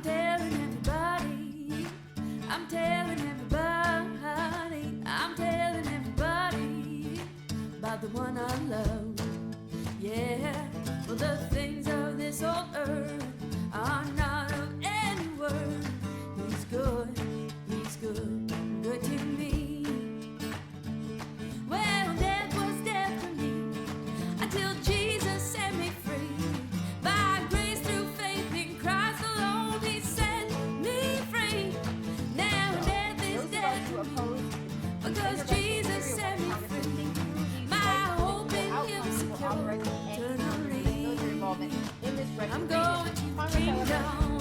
telling everybody, I'm telling everybody, I'm telling everybody about the one I love. Yeah, well, the things of this old earth are not of any worth. He's good, good to me. Well, death was death for me until Jesus set me free. By grace through faith in Christ alone, He set me free. Now death is death for me because Jesus set me free. My hope in Him secure eternally. I'm going to kingdom.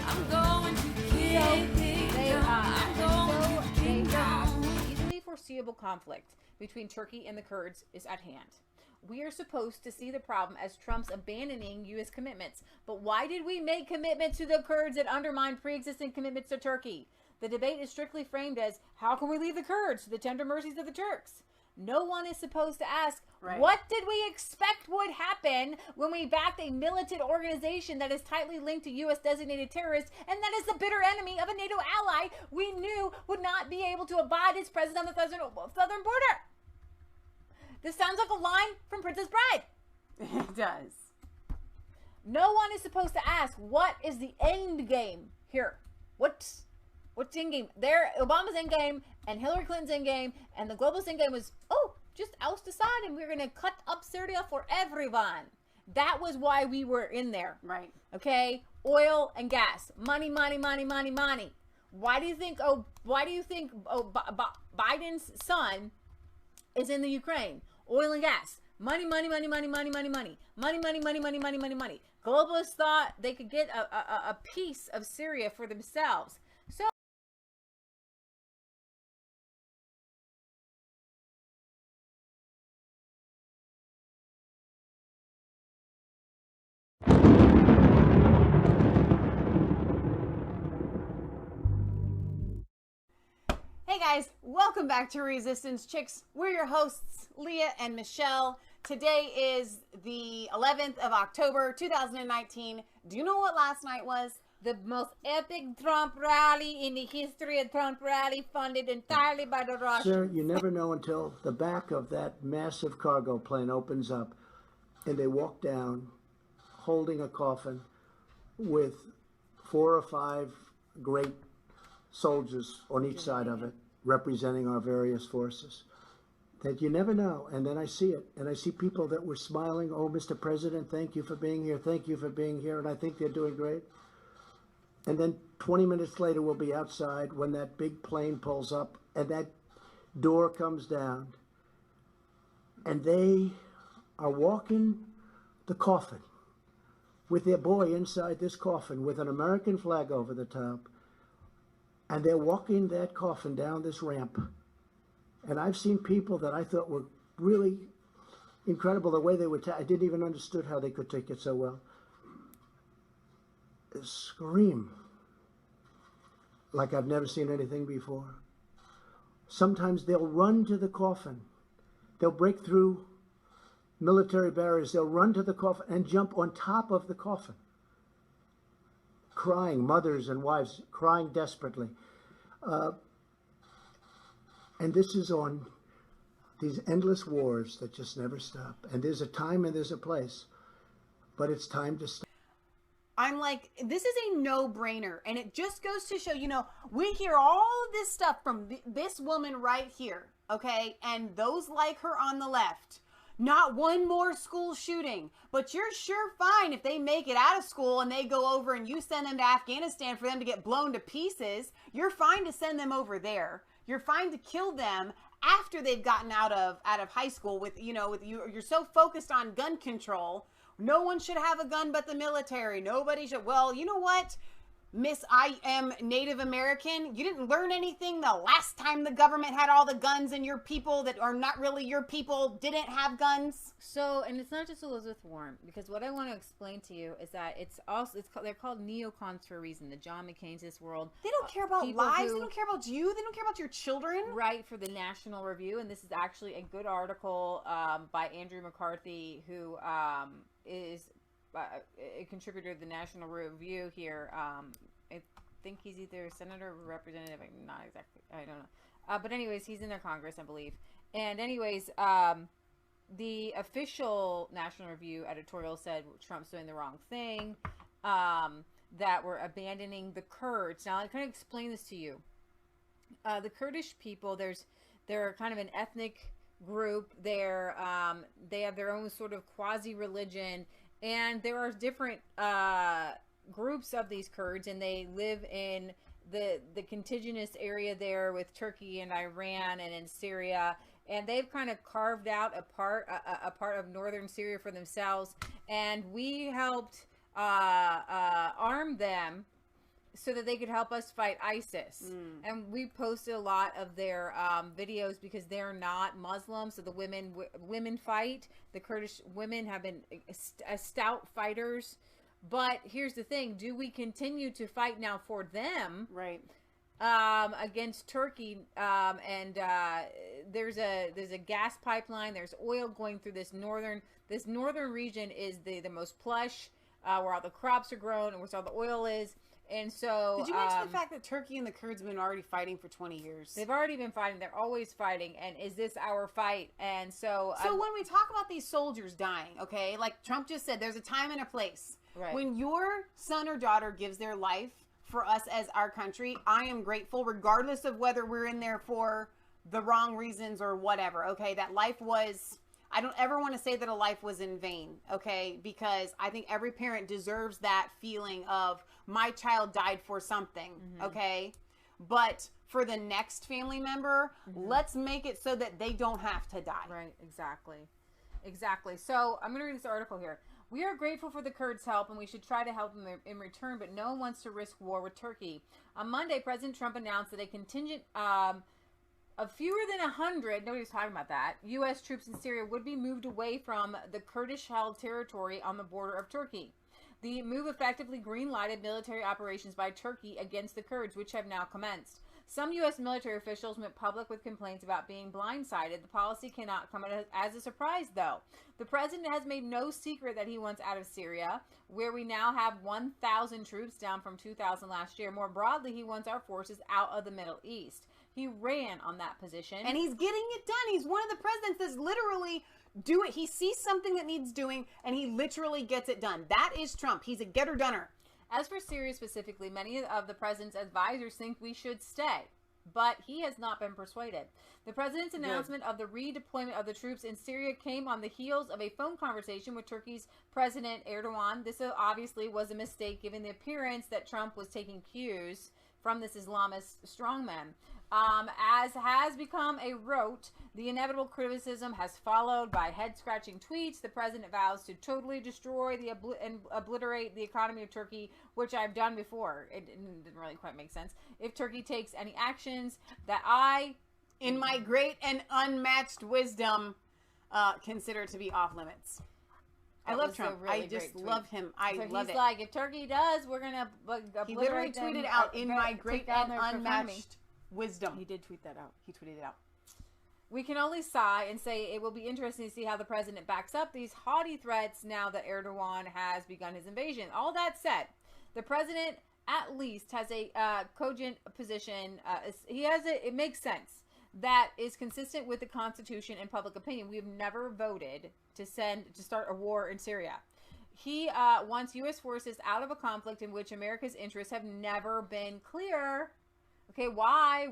I'm going to kingdom. I'm going to kingdom. Easily foreseeable conflict between Turkey and the Kurds is at hand. We are supposed to see the problem as Trump's abandoning U.S. commitments. But why did we make commitments to the Kurds that undermine pre-existing commitments to Turkey? The debate is strictly framed as, how can we leave the Kurds to the tender mercies of the Turks? No one is supposed to ask, what did we expect would happen when we backed a militant organization that is tightly linked to U.S. designated terrorists and that is the bitter enemy of a NATO ally we knew would not be able to abide its presence on the southern border? This sounds like a line from Princess Bride. It does. No one is supposed to ask, what is the end game here? What's the end game? Obama's end game and Hillary Clinton's end game and the globalist end game was, just oust Assad and we're going to cut up Syria for everyone. That was why we were in there. Right. Okay? Oil and gas. Money, money, money, money, money. Why do you think Biden's son is in the Ukraine? Oil and gas. Money, money, money, money, money, money, money. Money, money, money, money, money, money, money. Globalists thought they could get a piece of Syria for themselves. So hey guys, welcome back to Resistance Chicks. We're your hosts, Leah and Michelle. Today is the 11th of October, 2019. Do you know what last night was? The most epic Trump rally in the history of Trump rally, funded entirely by the Russians. Sir, you never know until the back of that massive cargo plane opens up and they walk down holding a coffin with 4 or 5 great soldiers on each side of it, representing our various forces. That you never know. And then I see it, and I see people that were smiling, oh, Mr. President, thank you for being here, thank you for being here, and I think they're doing great. And then 20 minutes later, we'll be outside when that big plane pulls up, and that door comes down, and they are walking the coffin with their boy inside this coffin with an American flag over the top. And they're walking that coffin down this ramp. And I've seen people that I thought were really incredible the way they would. I didn't even understood how they could take it so well. Scream like I've never seen anything before. Sometimes they'll run to the coffin. They'll break through military barriers. They'll run to the coffin and jump on top of the coffin. Crying, mothers and wives crying desperately. And this is on these endless wars that just never stop. And there's a time and there's a place, but it's time to stop. I'm like, this is a no-brainer. And it just goes to show, we hear all of this stuff from this woman right here, okay? And those like her on the left. Not one more school shooting, but you're sure fine if they make it out of school and they go over and you send them to Afghanistan for them to get blown to pieces. You're fine to send them over there. You're fine to kill them after they've gotten out of high school with you're so focused on gun control. No one should have a gun but the military. Nobody should. Well, you know what? Miss I am Native American. You didn't learn anything the last time the government had all the guns and your people that are not really your people didn't have guns. So, and it's not just Elizabeth Warren, because what I want to explain to you is that they're called neocons for a reason. The John McCain's this world. They don't care about lives. They don't care about you. They don't care about your children. Right, for the National Review, and this is actually a good article by Andrew McCarthy, who is a contributor to the National Review here. I think he's either a senator or representative. I'm not exactly. I don't know. But anyways, he's in their Congress, I believe. And anyways, the official National Review editorial said Trump's doing the wrong thing. That we're abandoning the Kurds. Now, I kind of explain this to you. The Kurdish people, they're kind of an ethnic group. They have their own sort of quasi-religion, and there are different groups of these Kurds, and they live in the contiguous area there with Turkey and Iran and in Syria, and they've kind of carved out a part of northern Syria for themselves, and we helped arm them so that they could help us fight ISIS. And we posted a lot of their videos because they're not Muslim, so the women fight. The Kurdish women have been stout fighters. But here's the thing: do we continue to fight now for them? Right. Against Turkey, and there's a gas pipeline. There's oil going through this northern region is the most plush, where all the crops are grown and where all the oil is. And so, did you mention the fact that Turkey and the Kurds have been already fighting for 20 years? They've already been fighting. They're always fighting. And is this our fight? And so, when we talk about these soldiers dying, okay, like Trump just said, there's a time and a place. Right. When your son or daughter gives their life for us as our country, I am grateful, regardless of whether we're in there for the wrong reasons or whatever. Okay, that life was. I don't ever want to say that a life was in vain, okay? Because I think every parent deserves that feeling of my child died for something, okay? But for the next family member, let's make it so that they don't have to die. Right, exactly. So I'm going to read this article here. We are grateful for the Kurds' help, and we should try to help them in return, but no one wants to risk war with Turkey. On Monday, President Trump announced that a contingent of fewer than 100, nobody's talking about that, U.S. troops in Syria would be moved away from the Kurdish-held territory on the border of Turkey. The move effectively green-lighted military operations by Turkey against the Kurds, which have now commenced. Some U.S. military officials went public with complaints about being blindsided. The policy cannot come as a surprise, though. The president has made no secret that he wants out of Syria, where we now have 1,000 troops, down from 2,000 last year. More broadly, he wants our forces out of the Middle East. He ran on that position. And he's getting it done. He's one of the presidents that's literally do it. He sees something that needs doing, and he literally gets it done. That is Trump. He's a getter-doner. As for Syria specifically, many of the president's advisors think we should stay, but he has not been persuaded. The president's announcement of the redeployment of the troops in Syria came on the heels of a phone conversation with Turkey's President Erdogan. This obviously was a mistake, given the appearance that Trump was taking cues from this Islamist strongman. As has become a rote, the inevitable criticism has followed by head-scratching tweets. The president vows to totally destroy and obliterate the economy of Turkey, which I've done before. It didn't really quite make sense. If Turkey takes any actions that I, in my great and unmatched wisdom, consider to be off limits. I love Trump. I just love him. I love it. He's like, if Turkey does, we're going to obliterate He literally tweeted out, in my great and unmatched wisdom. He did tweet that out. He tweeted it out. We can only sigh and say it will be interesting to see how the president backs up these haughty threats now that Erdogan has begun his invasion. All that said, the president at least has a cogent position. It makes sense. That is consistent with the Constitution and public opinion. We have never voted to start a war in Syria. He wants U.S. forces out of a conflict in which America's interests have never been clear. Okay, why?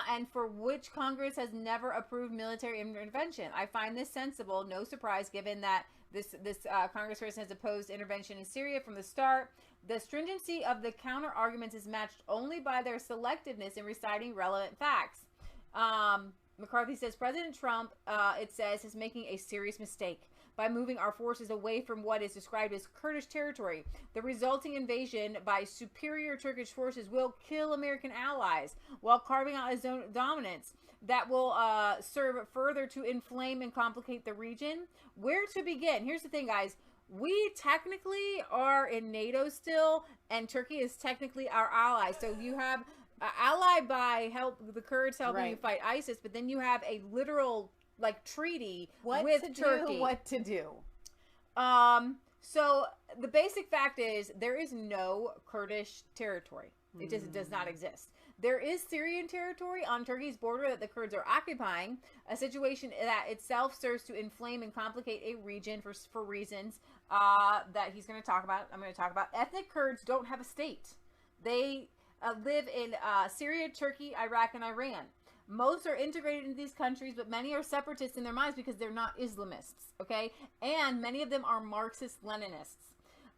And for which Congress has never approved military intervention. I find this sensible. No surprise, given that this congressperson has opposed intervention in Syria from the start. The stringency of the counter arguments is matched only by their selectiveness in reciting relevant facts. McCarthy says President Trump, it says, is making a serious mistake by moving our forces away from what is described as Kurdish territory. The resulting invasion by superior Turkish forces will kill American allies while carving out his own dominance. That will serve further to inflame and complicate the region. Where to begin? Here's the thing, guys. We technically are in NATO still, and Turkey is technically our ally. So you have allied by the Kurds helping you fight ISIS, but then you have a literal treaty with Turkey. What to do? So the basic fact is there is no Kurdish territory. It just does not exist. There is Syrian territory on Turkey's border that the Kurds are occupying, a situation that itself serves to inflame and complicate a region for reasons that he's going to talk about. I'm going to talk about. Ethnic Kurds don't have a state. They live in Syria, Turkey, Iraq, and Iran. Most are integrated into these countries, but many are separatists in their minds because they're not Islamists, okay? And many of them are Marxist-Leninists.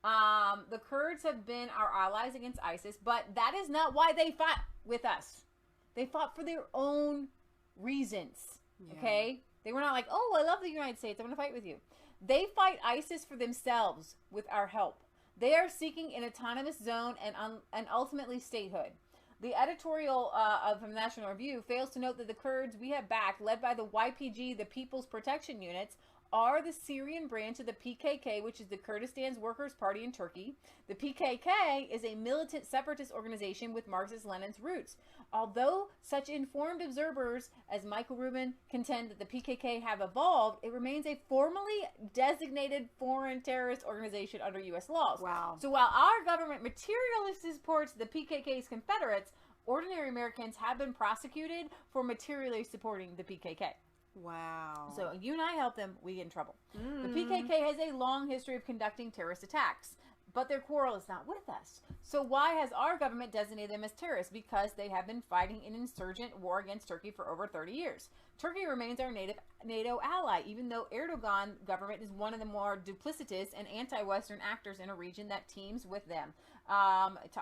The Kurds have been our allies against ISIS, but that is not why they fought with us. They fought for their own reasons, okay? They were not like, oh, I love the United States, I'm going to fight with you. They fight ISIS for themselves with our help. They are seeking an autonomous zone and ultimately statehood. The editorial from National Review fails to note that the Kurds we have backed, led by the YPG, the People's Protection Units, are the Syrian branch of the PKK, which is the Kurdistan's Workers' Party in Turkey. The PKK is a militant separatist organization with Marxist-Lenin's roots. Although such informed observers as Michael Rubin contend that the PKK have evolved, it remains a formally designated foreign terrorist organization under U.S. laws. Wow. So while our government materially supports the PKK's Confederates, ordinary Americans have been prosecuted for materially supporting the PKK. Wow. So you and I help them, we get in trouble. The PKK has a long history of conducting terrorist attacks, but their quarrel is not with us. So why has our government designated them as terrorists? Because they have been fighting an insurgent war against Turkey for over 30 years. Turkey remains our NATO ally, even though Erdogan government is one of the more duplicitous and anti-Western actors in a region that teams with them.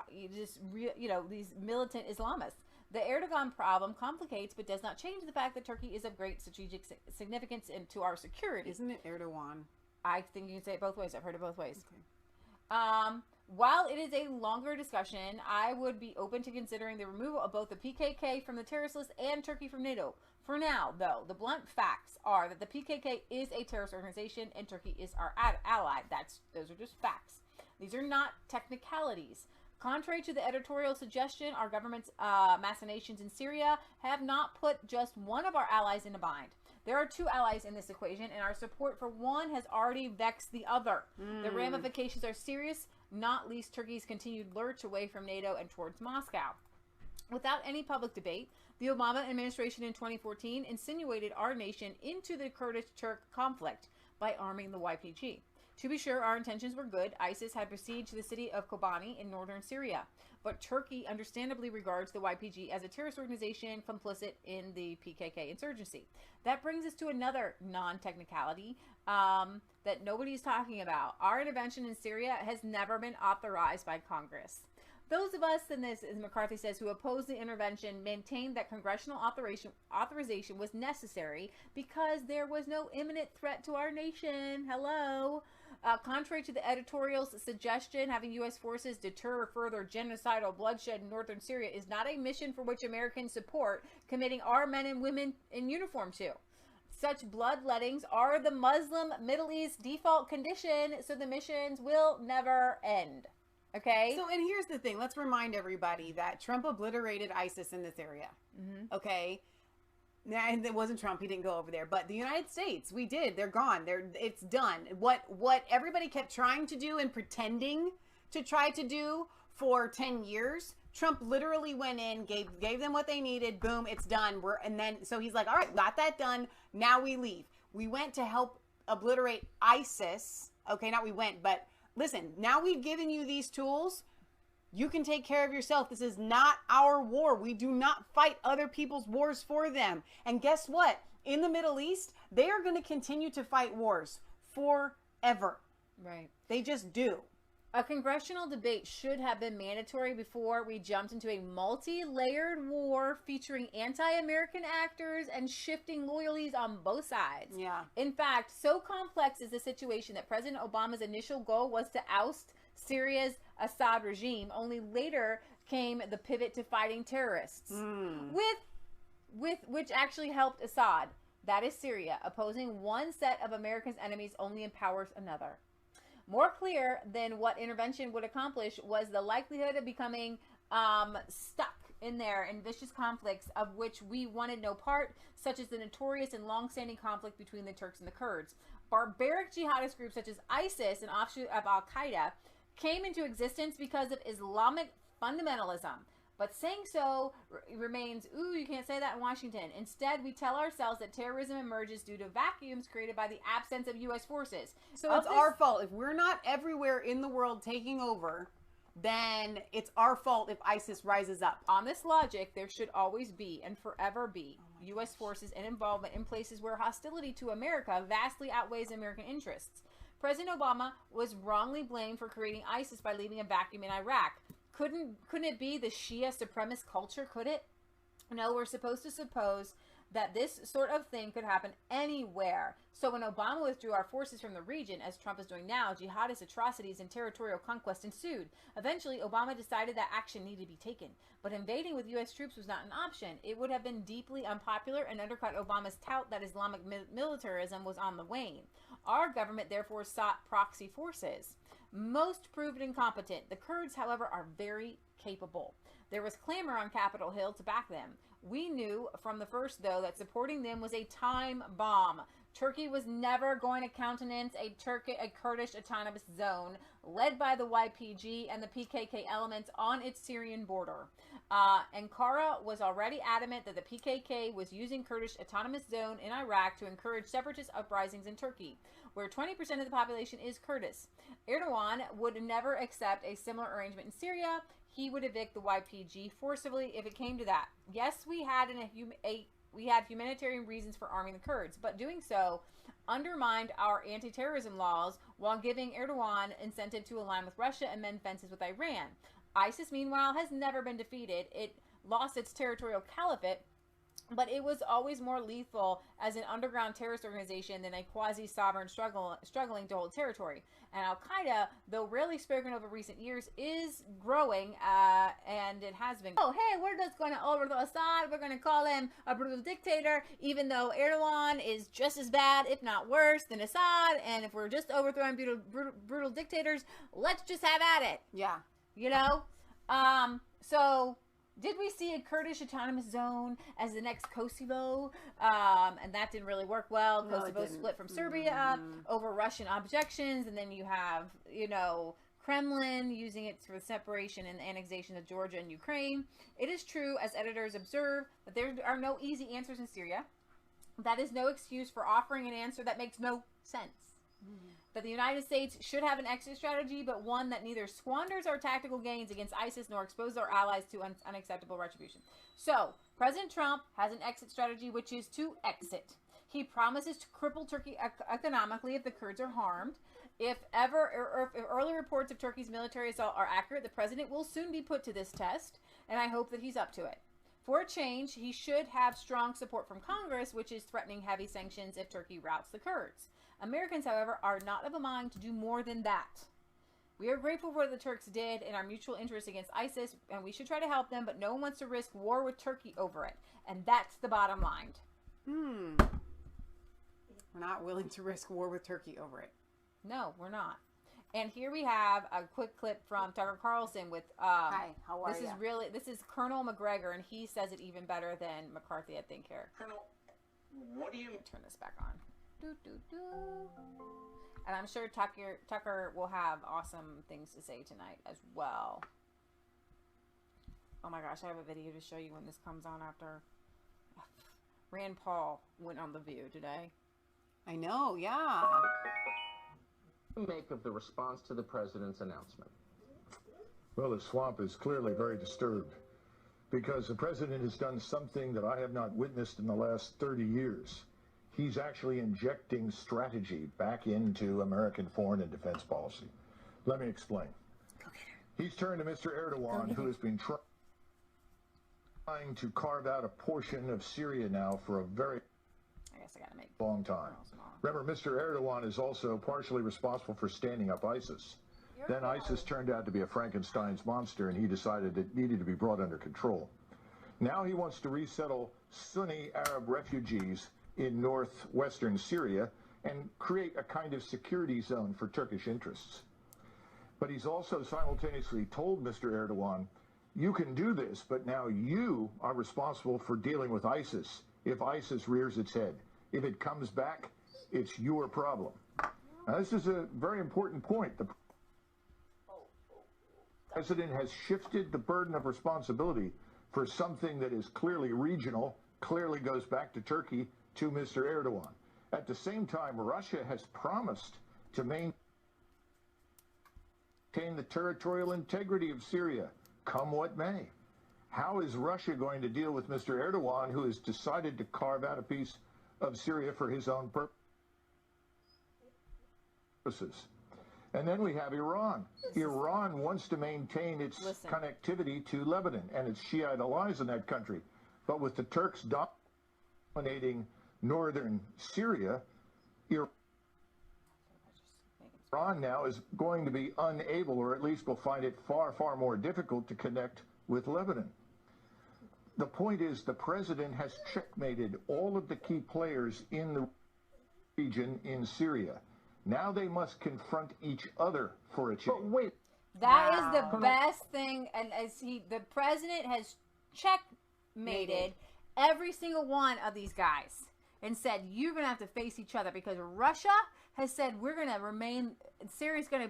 These militant Islamists. The Erdogan problem complicates but does not change the fact that Turkey is of great strategic significance to our security. Isn't it Erdogan? I think you can say it both ways. I've heard it both ways. Okay. While it is a longer discussion, I would be open to considering the removal of both the PKK from the terrorist list and Turkey from NATO. For now, though, the blunt facts are that the PKK is a terrorist organization and Turkey is our ally. Those are just facts. These are not technicalities. Contrary to the editorial suggestion, our government's machinations in Syria have not put just one of our allies in a bind. There are two allies in this equation, and our support for one has already vexed the other. The ramifications are serious, not least Turkey's continued lurch away from NATO and towards Moscow. Without any public debate, the Obama administration in 2014 insinuated our nation into the Kurdish-Turk conflict by arming the YPG. To be sure, our intentions were good. ISIS had besieged the city of Kobani in northern Syria. But Turkey understandably regards the YPG as a terrorist organization complicit in the PKK insurgency. That brings us to another non-technicality that nobody's talking about. Our intervention in Syria has never been authorized by Congress. Those of us, and this, as McCarthy says, who opposed the intervention maintained that congressional authorization was necessary because there was no imminent threat to our nation. Hello. Contrary to the editorial's suggestion, having U.S. forces deter further genocidal bloodshed in northern Syria is not a mission for which Americans support committing our men and women in uniform to. Such bloodlettings are the Muslim Middle East default condition, so the missions will never end. Okay? So, and here's the thing. Let's remind everybody that Trump obliterated ISIS in this area. Okay? Now, it wasn't Trump. He didn't go over there. But the United States, we did. They're gone. It's done. What everybody kept trying to do and pretending to try to do for 10 years, Trump literally went in, gave them what they needed. Boom, it's done. So he's like, all right, got that done. Now we leave. We went to help obliterate ISIS. Okay, not we went, but listen, now we've given you these tools. You can take care of yourself. This is not our war. We do not fight other people's wars for them. And guess what? In the Middle East, they are going to continue to fight wars forever. Right. They just do. A congressional debate should have been mandatory before we jumped into a multi-layered war featuring anti-American actors and shifting loyalties on both sides. Yeah. In fact, so complex is the situation that President Obama's initial goal was to oust Syria's Assad regime. Only later came the pivot to fighting terrorists, with which actually helped Assad. That is Syria. Opposing one set of America's enemies only empowers another. More clear than what intervention would accomplish was the likelihood of becoming stuck in there in vicious conflicts of which we wanted no part, such as the notorious and long-standing conflict between the Turks and the Kurds. Barbaric jihadist groups such as ISIS, an offshoot of Al-Qaeda, came into existence because of Islamic fundamentalism. But saying so remains, ooh, you can't say that in Washington. Instead, we tell ourselves that terrorism emerges due to vacuums created by the absence of U.S. forces. So it's our fault. If we're not everywhere in the world taking over, then it's our fault if ISIS rises up. On this logic, there should always be and forever be U.S. forces and involvement in places where hostility to America vastly outweighs American interests. President Obama was wrongly blamed for creating ISIS by leaving a vacuum in Iraq. Couldn't it be the Shia supremacist culture, could it? No, we're supposed to suppose that this sort of thing could happen anywhere. So when Obama withdrew our forces from the region, as Trump is doing now, jihadist atrocities and territorial conquest ensued. Eventually, Obama decided that action needed to be taken. But invading with U.S. troops was not an option. It would have been deeply unpopular and undercut Obama's tout that Islamic militarism was on the wane. Our government therefore sought proxy forces. Most proved incompetent. The Kurds, however, are very capable. There was clamor on Capitol Hill to back them. We knew from the first, though, that supporting them was a time bomb. Turkey was never going to countenance a Kurdish autonomous zone led by the YPG and the PKK elements on its Syrian border. Ankara was already adamant that the PKK was using Kurdish autonomous zone in Iraq to encourage separatist uprisings in Turkey, where 20% of the population is Kurdish. Erdogan would never accept a similar arrangement in Syria. He would evict the YPG forcibly if it came to that. Yes, we had humanitarian reasons for arming the Kurds, but doing so undermined our anti-terrorism laws while giving Erdogan incentive to align with Russia and mend fences with Iran. ISIS, meanwhile, has never been defeated. It lost its territorial caliphate, but it was always more lethal as an underground terrorist organization than a quasi-sovereign struggling to hold territory. And Al-Qaeda, though rarely spoken over recent years, is growing, and it has been. Oh, hey, we're just going to overthrow Assad. We're going to call him a brutal dictator, even though Erdogan is just as bad, if not worse, than Assad. And if we're just overthrowing brutal dictators, let's just have at it. Yeah. You know? So did we see a Kurdish autonomous zone as the next Kosovo? And that didn't really work well. No, Kosovo split from Serbia over Russian objections. And then you have, Kremlin using it for the separation and annexation of Georgia and Ukraine. It is true, as editors observe, that there are no easy answers in Syria. That is no excuse for offering an answer that makes no sense. That the United States should have an exit strategy, but one that neither squanders our tactical gains against ISIS nor exposes our allies to unacceptable retribution. So, President Trump has an exit strategy, which is to exit. He promises to cripple Turkey economically if the Kurds are harmed. If early reports of Turkey's military assault are accurate, the president will soon be put to this test, and I hope that he's up to it. For a change, he should have strong support from Congress, which is threatening heavy sanctions if Turkey routs the Kurds. Americans, however, are not of a mind to do more than that. We are grateful for what the Turks did in our mutual interest against ISIS, and we should try to help them, but no one wants to risk war with Turkey over it. And that's the bottom line. We're not willing to risk war with Turkey over it. No, we're not. And here we have a quick clip from Tucker Carlson with Hi, how are you? This is Colonel McGregor, and he says it even better than McCarthy, I think, here. Colonel, what do you... Turn this back on. And I'm sure Tucker will have awesome things to say tonight as well. Oh my gosh, I have a video to show you when this comes on after Rand Paul went on The View today. I know, yeah. make of the response to the president's announcement? Well, the swamp is clearly very disturbed because the president has done something that I have not witnessed in the last 30 years. He's actually injecting strategy back into American foreign and defense policy. Let me explain. He's turned to Mr. Erdogan, who has been trying to carve out a portion of Syria now for a very long time. Remember, Mr. Erdogan is also partially responsible for standing up ISIS. Then ISIS turned out to be a Frankenstein's monster, and he decided it needed to be brought under control. Now he wants to resettle Sunni Arab refugees in northwestern Syria and create a kind of security zone for Turkish interests. But he's also simultaneously told Mr. Erdogan you can do this, but now you are responsible for dealing with ISIS if ISIS rears its head. If it comes back, it's your problem. Now, this is a very important point. The president has shifted the burden of responsibility for something that is clearly regional, clearly goes back to Turkey, to Mr. Erdogan. At the same time, Russia has promised to maintain the territorial integrity of Syria, come what may. How is Russia going to deal with Mr. Erdogan, who has decided to carve out a piece of Syria for his own purposes? And then we have Iran. Iran wants to maintain its connectivity to Lebanon and its Shiite allies in that country. But with the Turks dominating northern Syria, Iran now is going to be unable, or at least will find it far, far more difficult to connect with Lebanon. The point is, the president has checkmated all of the key players in the region in Syria. Now they must confront each other for a change. But wait. That is the best thing, and the president has checkmated every single one of these guys and said, you're going to have to face each other, because Russia has said we're going to remain, Syria's going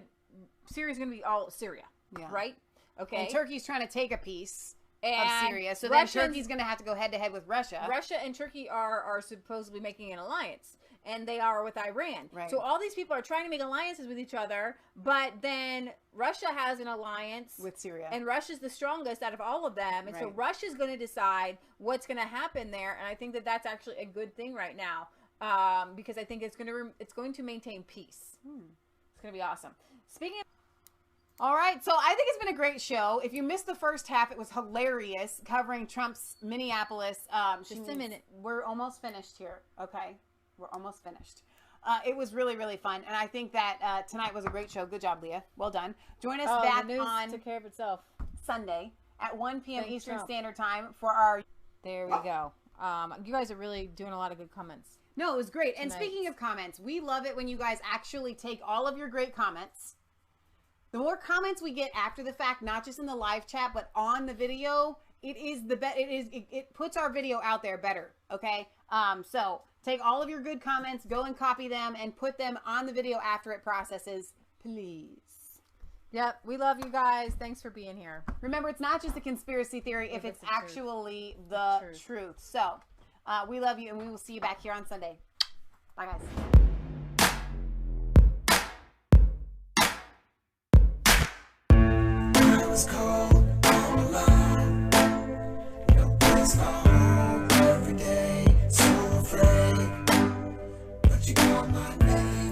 to be all Syria, right? Okay. And Turkey's trying to take a piece of Syria, so Russians, then Turkey's going to have to go head-to-head with Russia. Russia and Turkey are supposedly making an alliance, and they are with Iran. Right. So all these people are trying to make alliances with each other, but then Russia has an alliance with Syria. And Russia's the strongest out of all of them. And so Russia's going to decide what's going to happen there. And I think that that's actually a good thing right now, because I think it's going to maintain peace. It's going to be awesome. Speaking of... All right, so I think it's been a great show. If you missed the first half, it was hilarious, covering Trump's Minneapolis. Just a minute. We're almost finished here, okay? We're almost finished. It was really, really fun, and I think that tonight was a great show. Good job, Leah. Well done. Join us back the news on took care of itself. Sunday at 1 p.m. Thanks, Eastern Trump. Standard Time for our... There we go. You guys are really doing a lot of good comments. No, it was great. And Tonight. speaking of comments, we love it when you guys actually take all of your great comments. The more comments we get after the fact, not just in the live chat, but on the video, it puts our video out there better. Okay. So take all of your good comments, go and copy them and put them on the video after it processes, please. Yep. We love you guys. Thanks for being here. Remember, it's not just a conspiracy theory if it's actually the truth. So we love you, and we will see you back here on Sunday. Bye, guys. Was cold, all alone. No place for home every day. So afraid, but you call my name.